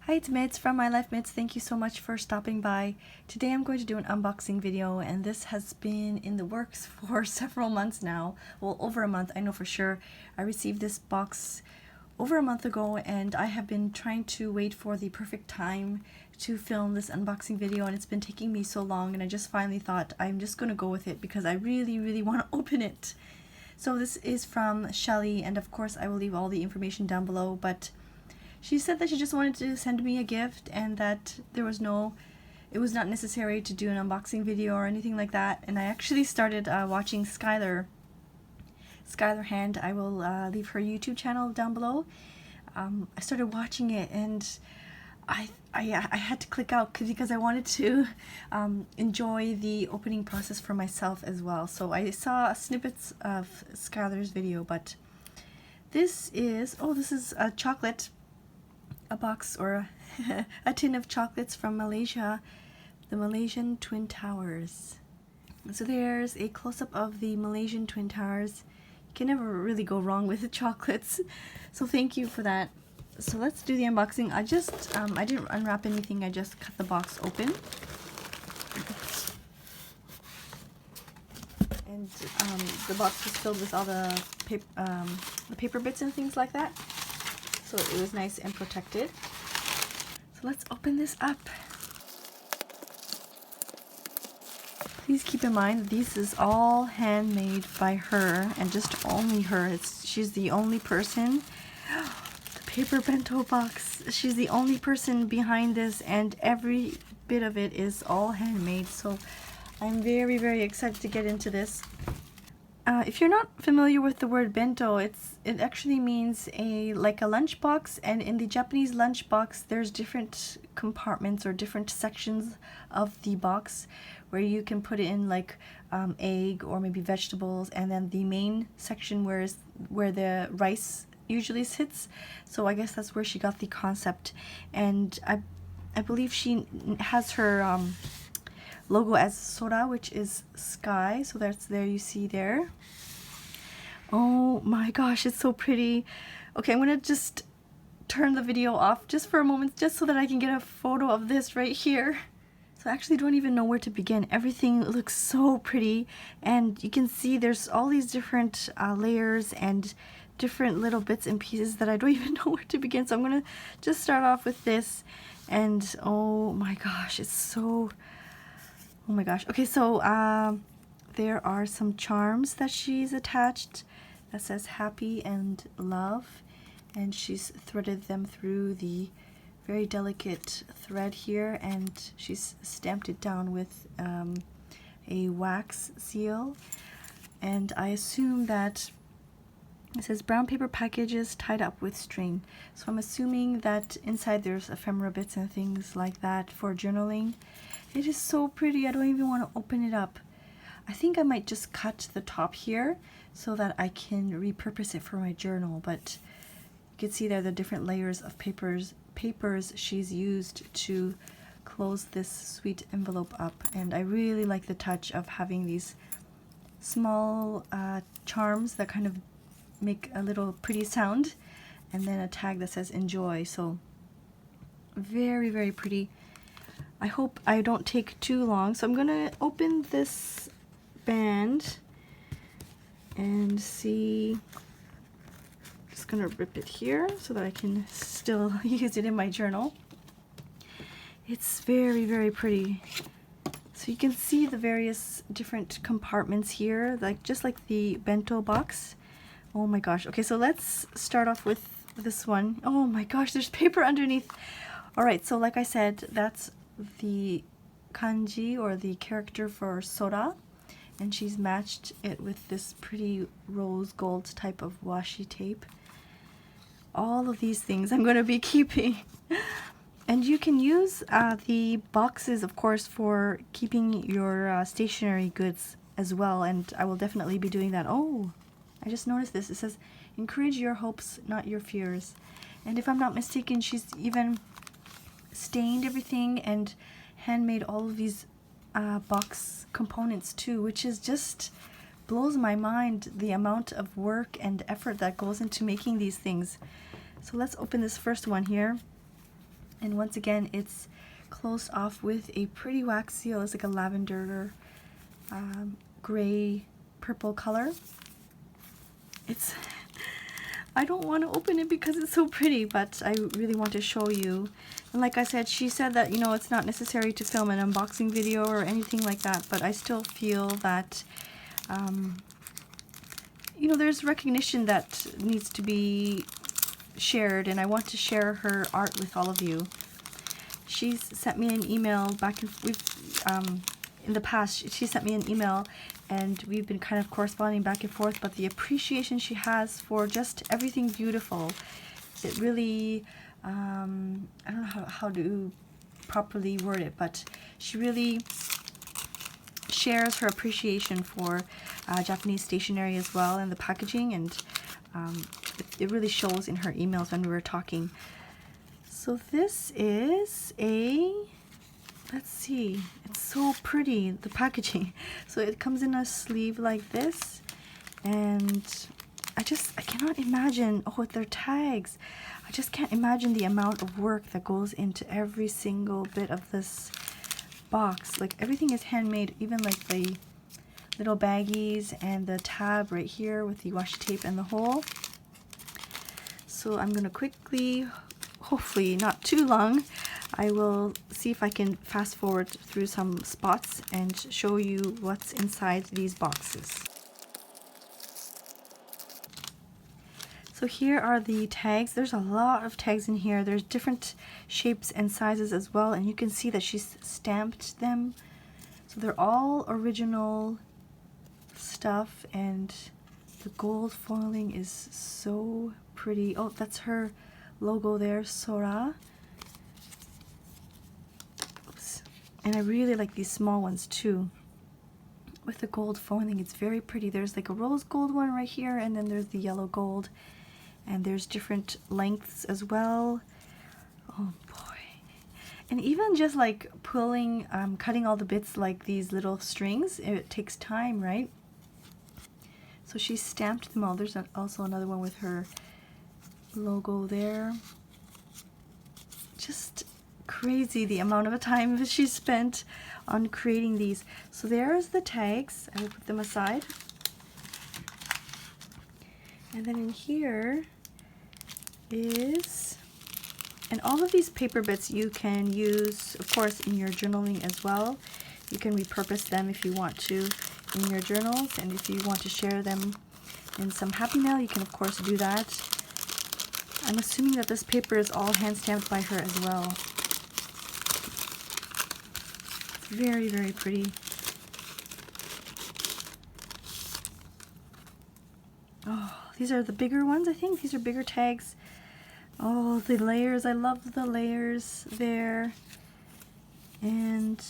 Hi, it's Mids from My Life Mids. Thank you so much for stopping by. Today I'm going to do an unboxing video, and this has been in the works for several months now. Well, over a month, I know for sure. I received this box over a month ago, and I have been trying to wait for the perfect time to film this unboxing video, and it's been taking me so long, and I just finally thought I'm just going to go with it because I really want to open it. So this is from Shelly, and of course I will leave all the information down below, but she said that she just wanted to send me a gift and that it was not necessary to do an unboxing video or anything like that. And I actually started watching Skylar Hand. I will leave her YouTube channel down below. I started watching it, and I had to click out because I wanted to enjoy the opening process for myself as well. So I saw snippets of Skylar's video, but this is a chocolate, a box or a tin of chocolates from Malaysia, the Malaysian Twin Towers. So there's a close-up of the Malaysian Twin Towers. You can never really go wrong with the chocolates, so thank you for that. So let's do the unboxing. I didn't unwrap anything, I just cut the box open. And the box was filled with all the paper bits and things like that. So it was nice and protected. So let's open this up. Please keep in mind this is all handmade by her, and just only her. She's the only person. The paper bento box. She's the only person behind this, and every bit of it is all handmade. So I'm very excited to get into this. If you're not familiar with the word bento, it actually means like a lunchbox, and in the Japanese lunchbox there's different compartments or different sections of the box where you can put in like egg or maybe vegetables, and then the main section where the rice usually sits. So I guess that's where she got the concept, and I believe she has her logo as Sora, which is sky, so that's there, you see there. Oh my gosh, it's so pretty. Okay, I'm gonna just turn the video off just for a moment, just so that I can get a photo of this right here. So I actually don't even know where to begin. Everything looks so pretty, and you can see there's all these different layers and different little bits and pieces that I don't even know where to begin. So I'm gonna just start off with this, and oh my gosh, it's so... Oh my gosh. Okay, so there are some charms that she's attached that says happy and love, and she's threaded them through the very delicate thread here, and she's stamped it down with a wax seal. And I assume that it says brown paper packages tied up with string. So I'm assuming that inside there's ephemera bits and things like that for journaling. It is so pretty. I don't even want to open it up. I think I might just cut the top here so that I can repurpose it for my journal. But you can see there the different layers of papers she's used to close this sweet envelope up. And I really like the touch of having these small charms that kind of make a little pretty sound, and then a tag that says enjoy. So very pretty. I hope I don't take too long, so I'm gonna open this band and see. Just gonna rip it here so that I can still use it in my journal. It's very pretty. So you can see the various different compartments here, like just like the bento box. Oh my gosh. Okay, so let's start off with this one. Oh my gosh, there's paper underneath. Alright, so like I said, that's the kanji or the character for Sora, and she's matched it with this pretty rose gold type of washi tape. All of these things I'm going to be keeping. And you can use the boxes, of course, for keeping your stationery goods as well, and I will definitely be doing that. Oh, I just noticed this. It says, encourage your hopes, not your fears. And if I'm not mistaken, she's even stained everything and handmade all of these box components too, which is just blows my mind, the amount of work and effort that goes into making these things. So let's open this first one here. And once again, it's closed off with a pretty wax seal. It's like a lavender gray purple color. It's I don't want to open it because it's so pretty, but I really want to show you. And like I said, she said that, you know, it's not necessary to film an unboxing video or anything like that, but I still feel that you know, there's recognition that needs to be shared, and I want to share her art with all of you. She's sent me an email back and in the past. She sent me an email, and we've been kind of corresponding back and forth, but the appreciation she has for just everything beautiful, it really, I don't know how to properly word it, but she really shares her appreciation for Japanese stationery as well, and the packaging, and it really shows in her emails when we were talking. So this is a, let's see, it's so pretty, the packaging. So it comes in a sleeve like this, and I cannot imagine, oh, with their tags, I just can't imagine the amount of work that goes into every single bit of this box. Like, everything is handmade, even like the little baggies and the tab right here with the washi tape and the hole. So I'm gonna quickly, hopefully not too long, I will see if I can fast forward through some spots and show you what's inside these boxes. So here are the tags. There's a lot of tags in here. There's different shapes and sizes as well, and you can see that she's stamped them. So they're all original stuff, and the gold foiling is so pretty. Oh, that's her logo there, Sora. Oops. And I really like these small ones too. With the gold foiling, it's very pretty. There's like a rose gold one right here, and then there's the yellow gold. And there's different lengths as well. Oh boy. And even just like pulling, cutting all the bits like these little strings, it takes time, right? So she stamped them all. There's also another one with her logo there. Just crazy the amount of time she spent on creating these. So there's the tags. I will put them aside. And then in here is, and all of these paper bits you can use, of course, in your journaling as well. You can repurpose them if you want to in your journals, and if you want to share them in some happy mail, you can of course do that. I'm assuming that this paper is all hand stamped by her as well. It's very, very pretty. Oh, these are the bigger ones, I think. These are bigger tags. Oh, the layers. I love the layers there. And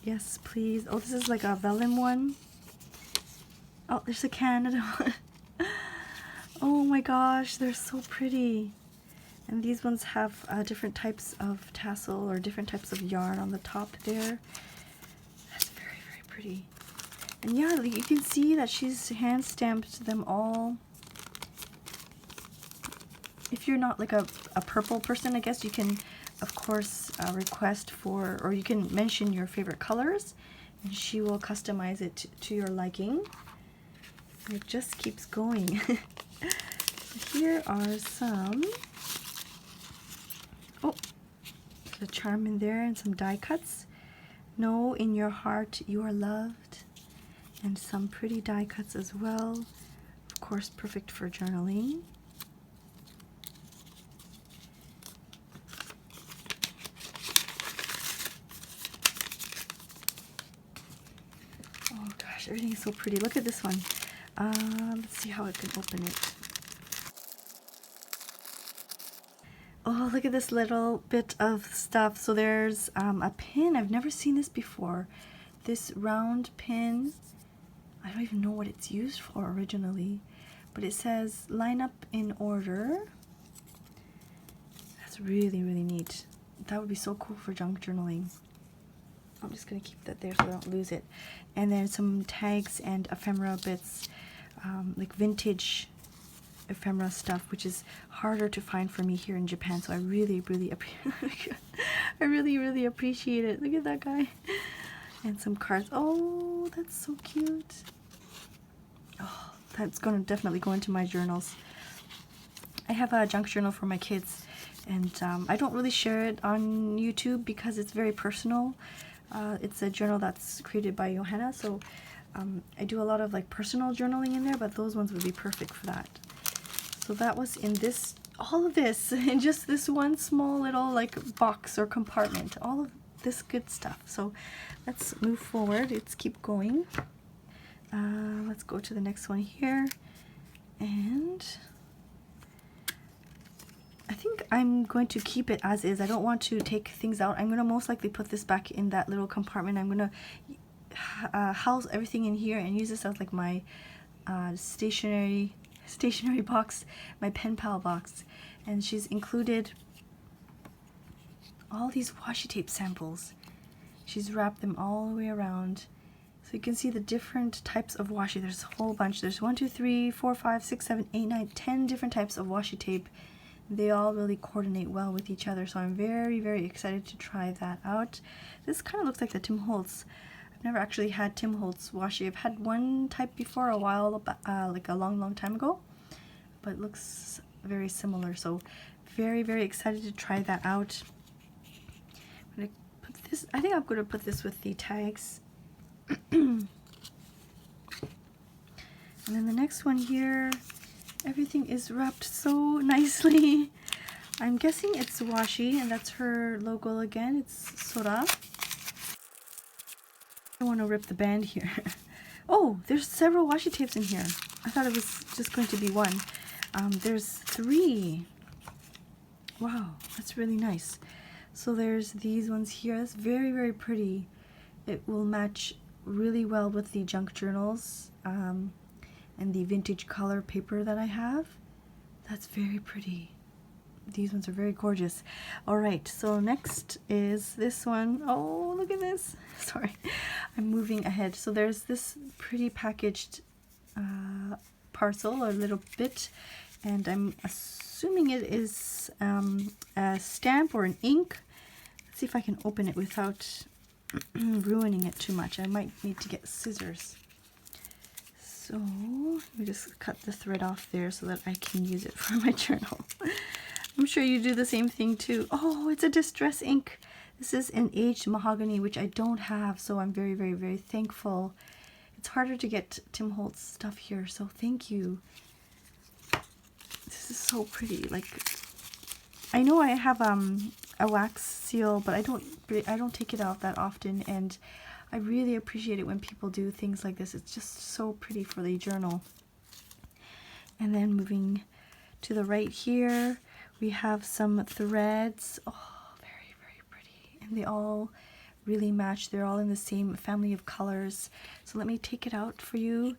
yes, please. Oh, this is like a vellum one. Oh, there's a Canada one. Oh my gosh, they're so pretty. And these ones have different types of tassel or different types of yarn on the top there. That's very, very pretty. And yeah, you can see that she's hand stamped them all. If you're not like a purple person, I guess you can, of course, request for, or you can mention your favorite colors, and she will customize it to your liking. And it just keeps going. Here are some, oh, there's a charm in there and some die cuts. Know in your heart you are loved. And some pretty die cuts as well. Of course, perfect for journaling. Oh gosh, everything is so pretty. Look at this one. Let's see how I can open it. Oh, look at this little bit of stuff. So there's a pin. I've never seen this before. This round pin. I don't even know what it's used for originally, but it says line up in order. That's really, really neat. That would be so cool for junk journaling. I'm just going to keep that there so I don't lose it. And then some tags and ephemera bits, like vintage ephemera stuff, which is harder to find for me here in Japan. So I really, really I really appreciate it. Look at that guy. And some cards. Oh, that's so cute. Oh, that's going to definitely go into my journals. I have a junk journal for my kids, and I don't really share it on YouTube because it's very personal. It's a journal that's created by Johanna, so I do a lot of like personal journaling in there, but those ones would be perfect for that. So that was in this, all of this, in just this one small little like box or compartment, all of this good stuff. So let's move forward. Let's keep going. Let's go to the next one here, and I think I'm going to keep it as is. I don't want to take things out. I'm going to most likely put this back in that little compartment. I'm going to house everything in here and use this as like my stationery box, my pen pal box. And she's included all these washi tape samples. She's wrapped them all the way around. So you can see the different types of washi. There's a whole bunch. There's 1, 2, 3, 4, 5, 6, 7, 8, 9, 10 different types of washi tape. They all really coordinate well with each other, so I'm very excited to try that out. This kind of looks like the Tim Holtz. I've never actually had Tim Holtz washi. I've had one type before a while, like a long time ago, but it looks very similar, so very excited to try that out. I'm gonna put this, I think I'm going to put this with the tags. And then the next one here, everything is wrapped so nicely. I'm guessing it's washi, and that's her logo again. It's Sora. I don't want to rip the band here. Oh, there's several washi tapes in here. I thought it was just going to be one. There's 3. Wow, that's really nice. So there's these ones here. It's very pretty. It will match really well with the junk journals. And the vintage color paper that I have. That's very pretty. These ones are very gorgeous. Alright, so next is this one. Oh, look at this. Sorry, I'm moving ahead. So there's this pretty packaged parcel or little bit, and I'm assuming it is a stamp or an ink. Let's see if I can open it without ruining it too much. I might need to get scissors. So let me just cut the thread off there so that I can use it for my journal. I'm sure you do the same thing too. Oh, it's a distress ink. This is an aged mahogany, which I don't have, so I'm very thankful. It's harder to get Tim Holtz stuff here, so thank you. This is so pretty. Like, I know I have a wax seal, but I don't take it out that often, and I really appreciate it when people do things like this. It's just so pretty for the journal. And then moving to the right here, we have some threads. Oh, very pretty. And they all really match. They're all in the same family of colors. So let me take it out for you.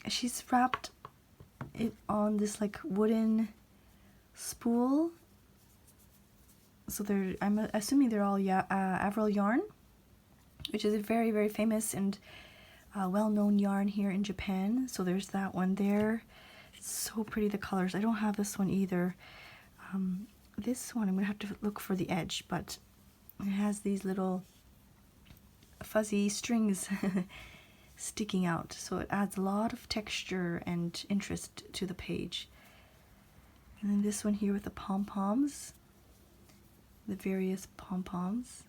She's wrapped it on this like wooden spool. So I'm assuming they're all Avril yarn, which is a very famous and well-known yarn here in Japan. So there's that one there. It's so pretty, the colors. I don't have this one either. This one I'm gonna have to look for the edge, but it has these little fuzzy strings sticking out, so it adds a lot of texture and interest to the page. And then this one here with the pom-poms, the various pom-poms.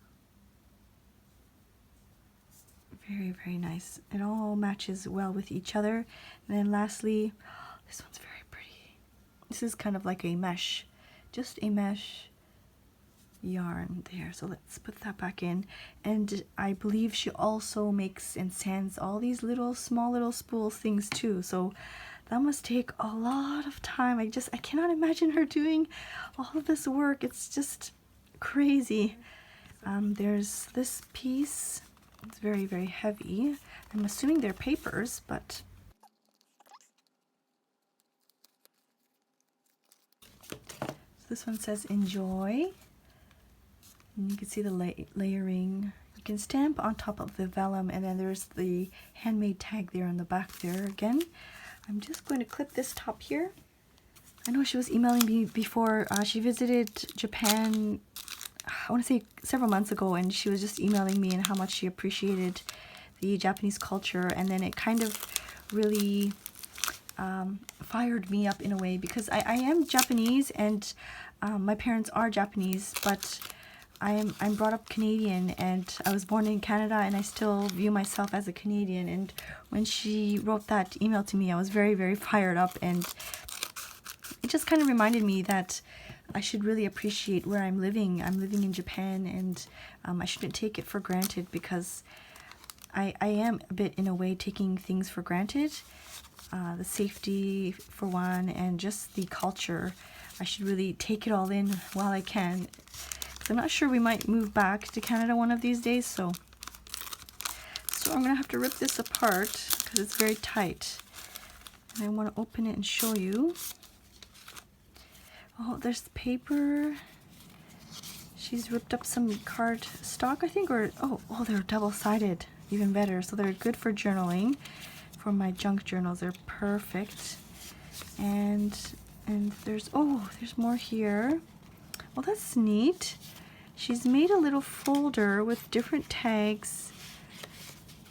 Very nice. It all matches well with each other. And then lastly, this one's very pretty. This is kind of like a mesh, just a mesh yarn there. So let's put that back in. And I believe she also makes and sends all these small little spool things too. So that must take a lot of time. I cannot imagine her doing all of this work. It's just crazy. There's this piece. It's very heavy. I'm assuming they're papers, but so this one says enjoy. And you can see the layering. You can stamp on top of the vellum, and then there's the handmade tag there on the back there again. I'm just going to clip this top here. I know she was emailing me before. She visited Japan, I want to say several months ago, and she was just emailing me and how much she appreciated the Japanese culture. And then it kind of really fired me up in a way, because I am Japanese, and my parents are Japanese, but I'm brought up Canadian, and I was born in Canada, and I still view myself as a Canadian. And when she wrote that email to me, I was very, very fired up, and it just kind of reminded me that I should really appreciate where I'm living. I'm living in Japan, and I shouldn't take it for granted, because I am a bit, in a way, taking things for granted. The safety, for one, and just the culture. I should really take it all in while I can. I'm not sure, we might move back to Canada one of these days, so I'm going to have to rip this apart because it's very tight. And I want to open it and show you. Oh, there's the paper. She's ripped up some card stock, I think, or oh, they're double-sided, even better. So they're good for journaling. For my junk journals, they're perfect. And there's more here. Well, that's neat. She's made a little folder with different tags.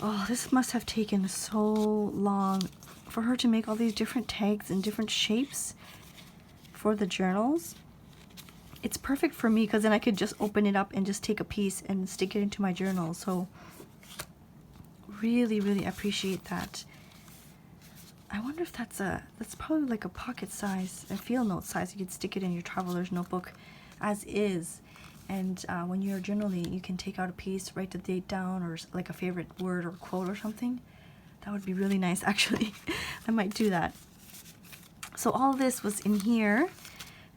Oh, this must have taken so long for her to make all these different tags in different shapes for the journals. It's perfect for me, because then I could just open it up and just take a piece and stick it into my journal. So really, really appreciate that. I wonder if that's probably like a pocket size, a field note size. You could stick it in your traveler's notebook as is. And when you're journaling, you can take out a piece, write the date down, or like a favorite word or quote or something. That would be really nice, actually. I might do that. So all this was in here.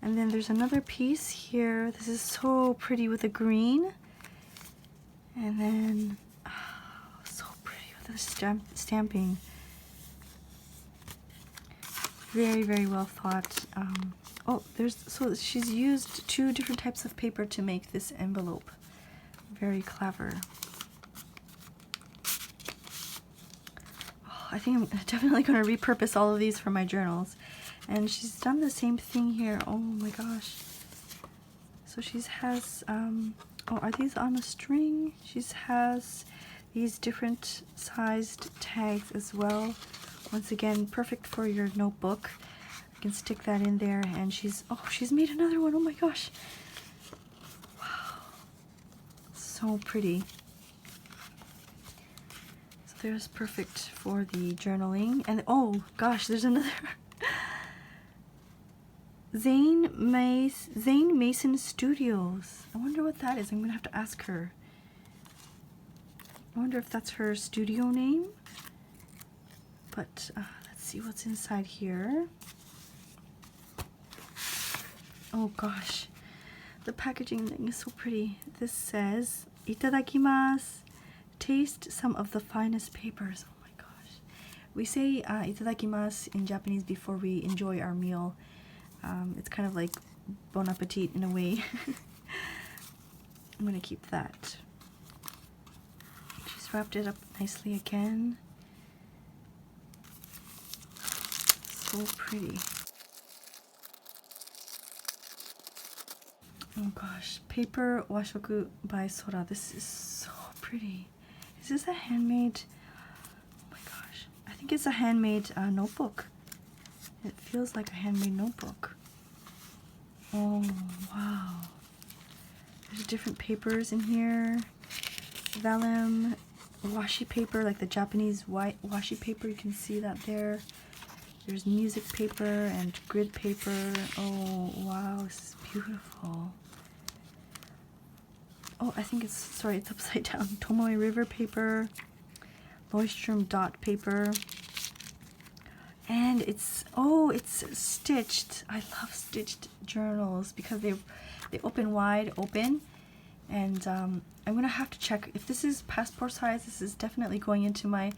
And then there's another piece here. This is so pretty with the green. And then, so pretty with the stamping. Very, very well thought. So she's used 2 different types of paper to make this envelope. Very clever. Oh, I think I'm definitely going to repurpose all of these for my journals. And she's done the same thing here. Oh my gosh. So she has, are these on a string? She has these different sized tags as well. Once again, perfect for your notebook. You can stick that in there, and she's made another one. Oh my gosh. Wow. So pretty. So there's perfect for the journaling. And oh gosh, there's another. Zane Mason Studios. I wonder what that is. I'm gonna have to ask her. I wonder if that's her studio name. But let's see what's inside here. Oh gosh, the packaging thing is so pretty. This says, "Itadakimasu. Taste some of the finest papers." Oh my gosh. We say "itadakimasu" in Japanese before we enjoy our meal. It's kind of like bon appetit in a way. I'm gonna keep that. She's wrapped it up nicely again. So pretty. Oh gosh, paper washoku by Sora. This is so pretty. Is this a handmade? Oh my gosh, I think it's a handmade notebook. It feels like a handmade notebook. Oh wow. There's different papers in here. Vellum, washi paper, like the Japanese white washi paper. You can see that there. There's music paper and grid paper. Oh wow, this is beautiful. Oh, I think it's upside down. Tomoe River paper, Leuchtturm dot paper, and it's stitched. I love stitched journals because they open wide open, and I'm gonna have to check if this is passport size. This is definitely going into my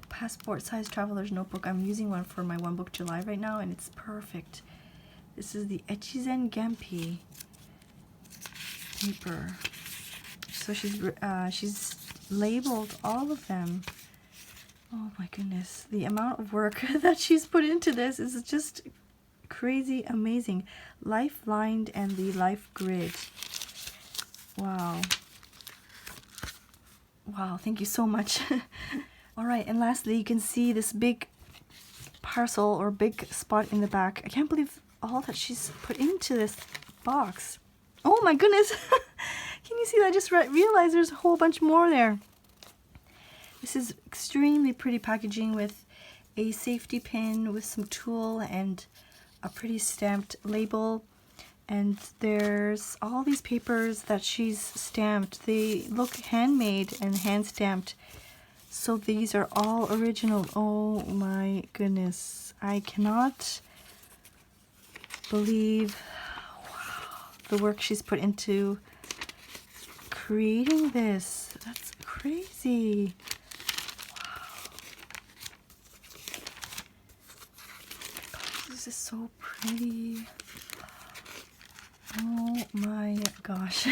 passport size traveler's notebook. I'm using one for my One Book July right now, and it's perfect. This is the Echizen Gampi paper. So she's labeled all of them. Oh my goodness, the amount of work that she's put into this is just crazy amazing. Life lined and the life grid. Wow. Wow, thank you so much. All right, and lastly, you can see this big parcel or big spot in the back. I can't believe all that she's put into this box. Oh my goodness. Can you see that? I just realized there's a whole bunch more there. This is extremely pretty packaging with a safety pin with some tulle and a pretty stamped label. And there's all these papers that she's stamped. They look handmade and hand stamped. So these are all original. Oh my goodness. I cannot believe, wow, the work she's put into creating this. That's crazy. Wow. This is so pretty. Oh my gosh.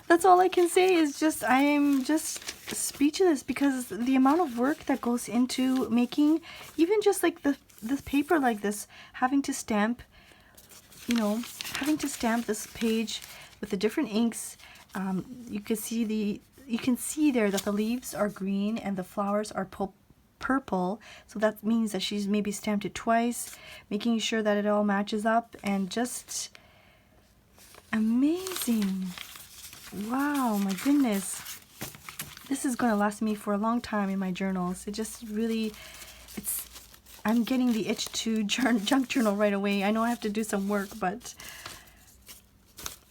That's all I can say is just, I am just speechless because the amount of work that goes into making even just like this paper like this, having to stamp, you know, having to stamp this page with the different inks. You can see there that the leaves are green and the flowers are purple, so that means that she's maybe stamped it twice, making sure that it all matches up, and just amazing. Wow, my goodness. This is going to last me for a long time in my journals. It just really, I'm getting the itch to junk journal right away. I know I have to do some work, but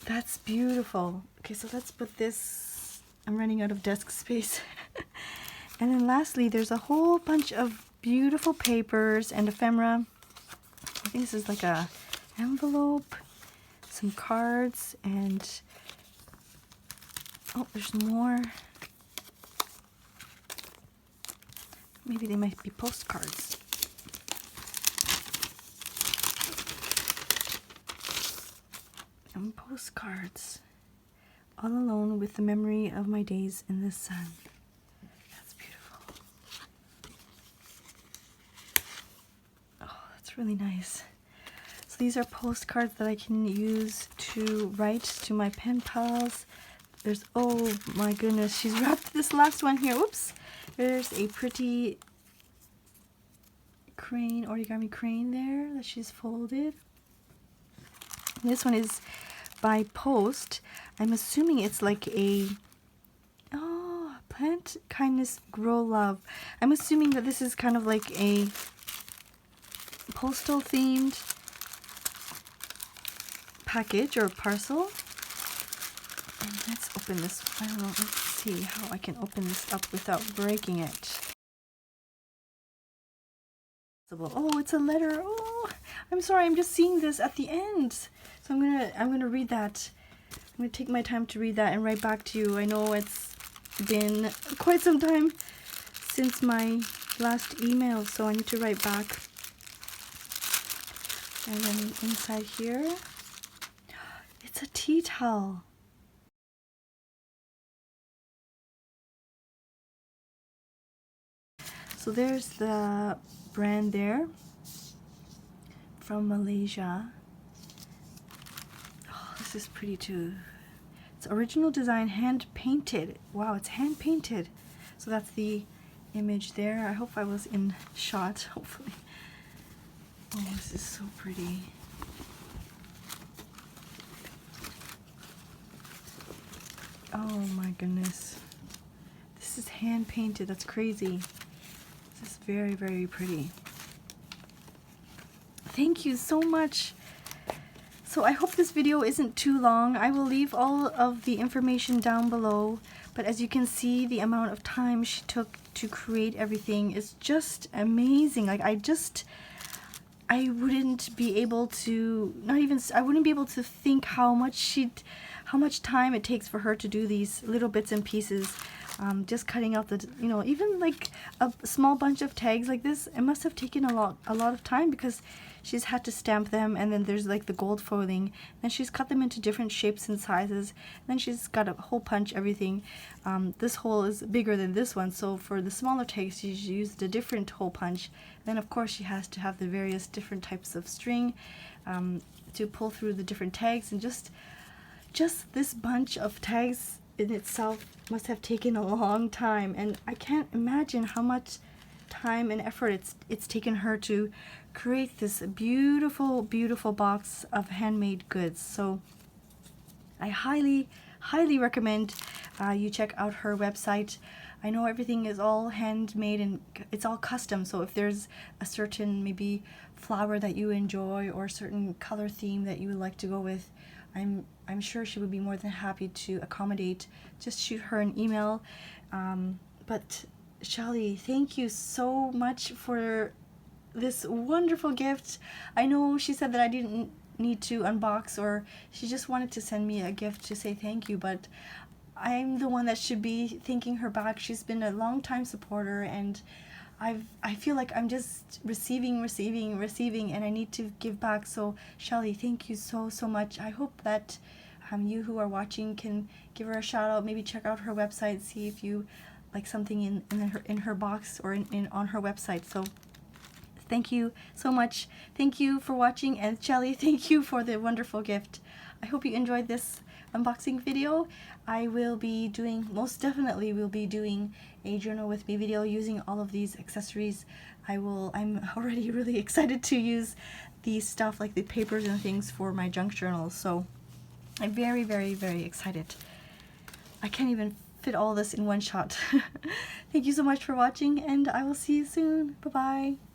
that's beautiful. Okay, so let's put this, I'm running out of desk space. And then lastly, there's a whole bunch of beautiful papers and ephemera. I think this is like a envelope, some cards, and oh, there's more. Maybe they might be postcards. And postcards. All alone with the memory of my days in the sun. That's beautiful. Oh, that's really nice. So these are postcards that I can use to write to my pen pals. There's, oh my goodness, she's wrapped this last one here. Oops. There's a pretty crane, origami crane there that she's folded. This one is by post. I'm assuming it's like a, oh, plant kindness grow love. I'm assuming that this is kind of like a postal themed package or parcel. And let's open this. I don't know, let's see how I can open this up without breaking it. Oh, it's a letter. Oh, I'm sorry, I'm just seeing this at the end. So I'm gonna read that. I'm gonna take my time to read that and write back to you. I know it's been quite some time since my last email, so I need to write back. And then inside here, it's a tea towel. So there's the brand there from Malaysia. Oh, this is pretty too. It's original design, hand painted. Wow, it's hand painted. So that's the image there. I hope I was in shot, hopefully. Oh, this is so pretty. Oh my goodness. This is hand painted. That's crazy. This is very, very pretty. Thank you so much. So I hope this video isn't too long. I will leave all of the information down below. But as you can see, the amount of time she took to create everything is just amazing. Like I wouldn't be able to, I wouldn't be able to think how much time it takes for her to do these little bits and pieces. Just cutting out the, you know, even like a small bunch of tags like this, it must have taken a lot of time because she's had to stamp them, and then there's like the gold foiling. Then she's cut them into different shapes and sizes. And then she's got a hole punch everything. This hole is bigger than this one, so for the smaller tags she's used a different hole punch. Then of course she has to have the various different types of string to pull through the different tags, and just this bunch of tags in itself must have taken a long time, and I can't imagine how much time and effort it's taken her to create this beautiful box of handmade goods. So I highly recommend you check out her website. I know everything is all handmade and it's all custom, so if there's a certain maybe flower that you enjoy or a certain color theme that you would like to go with, I'm sure she would be more than happy to accommodate. Just shoot her an email. But Shelly, thank you so much for this wonderful gift. I know she said that I didn't need to unbox, or she just wanted to send me a gift to say thank you, but I'm the one that should be thanking her back. She's been a long time supporter, and I feel like I'm just receiving, and I need to give back. So Shelly, thank you so much. I hope that you who are watching can give her a shout out, maybe check out her website, see if you like something in her box or on her website. So thank you so much. Thank you for watching, and Shelly, thank you for the wonderful gift. I hope you enjoyed this unboxing video. I will be doing, most definitely will be doing a journal with me video using all of these accessories. I'm already really excited to use these stuff, like the papers and things, for my junk journals. So I'm very excited. I can't even fit all this in one shot. Thank you so much for watching, and I will see you soon. Bye bye.